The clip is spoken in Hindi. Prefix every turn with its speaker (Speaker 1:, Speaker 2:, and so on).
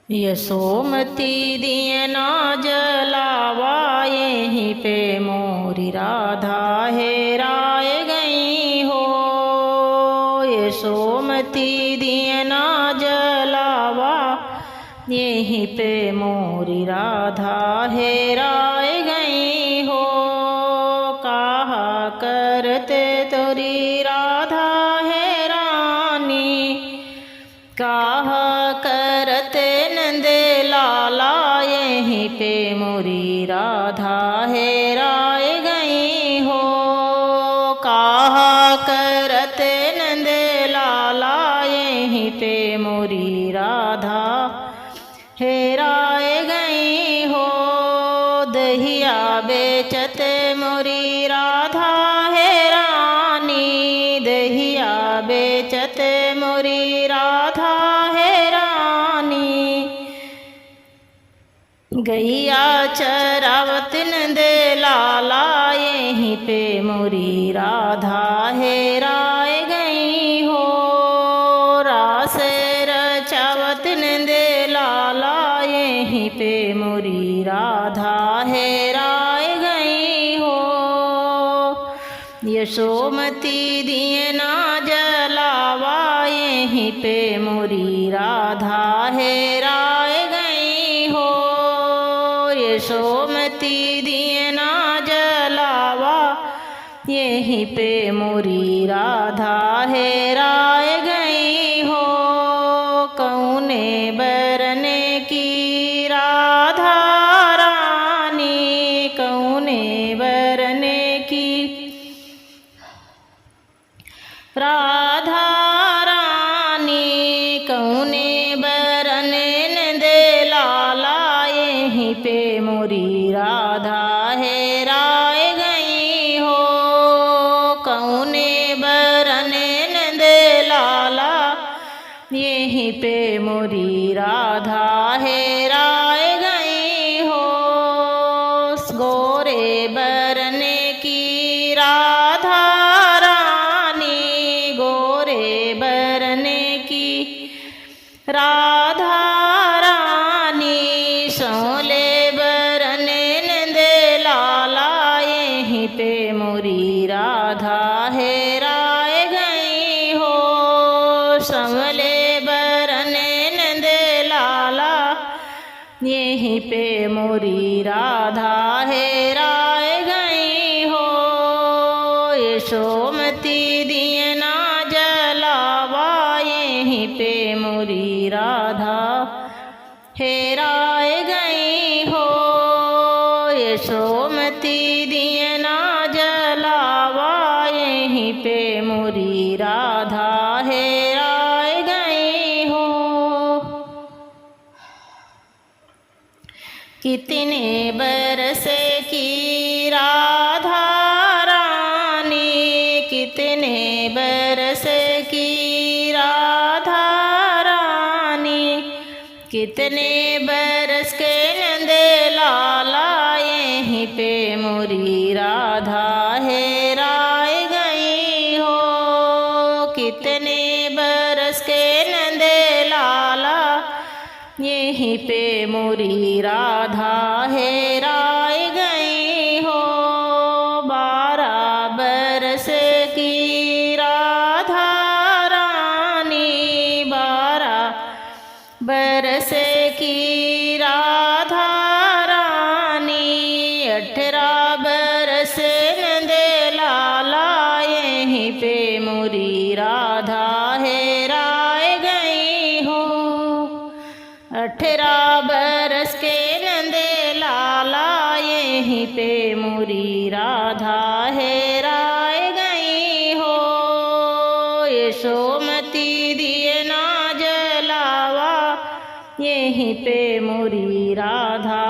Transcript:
Speaker 1: यशोमती दिए ना जलावा, यहीं पे मोरी राधा हेराय गई हो। यशोमती दिए ना जलावा, यहीं पे मोरी राधा हेराय गई हो। कहा करते तोरी राधा है रानी, कहा करते नंद लाला, यहीं पे मोरी राधा हेराय गई हो। कहा करते नंद लाला, यहीं पे मोरी राधा हेराय गई हो। दहिया बेचत मोरी राधा है रानी, दहिया बेचत मोरी राधा है रानी। गैया चरावत नंद लाला, यहीं पे मोरी राधा हेराय गई हो। रास रचावत नंद लाला, यहीं पे मोरी राधा हेराय गई हो। यशोमती दिए ना जलावा, यहीं पे मोरी राधा हेराय गई हो। यशोमती दिए ना जलावा, यहीं पे मोरी राधा हेराय गई हो। कौने बरने की राधा रानी, कौने बरने की राधा रानी, कौने बरने नंद लाला, यहीं पे मोरी राधा हेराय गई हो। कौने बरने नंद लाला, यहीं पे मोरी राधा हेराय गई हो। गोरे बरने की राधा रानी, गोरे बरने की राधा रानी, सोले बरने नंद लाला, यहीं पे मोरी राधा हेराय गई हो। संवले बरने नंद लाला, यहीं पे मोरी राधा हेराय गई हो। यशोमती दिए ना जलावा, यहीं पे मोरी राधा हेराय गई हो। यशोमती दिए ना जलावा, यहीं पे मोरी राधा हेराय गई हो। कितने बरस की राधा रानी, कितने बरस की राधा रानी, कितने बरस के नंद लाला, यहीं पे मोरी राधा हेराय गई हो। कितने बरस के नंद लाला, यहीं पे मोरी राधा हेराय गई हो। 12 बरस की राधा रानी, 12 बरस की राधा रानी, 18 बरस नंद लाला, यहीं पे मोरी राधा हेराय गई हो। 18 बरस के नंद लाला, यहीं पे मोरी राधा हेराय गई हो। यशोमती दिए ना जलावा, यहीं पे मोरी राधा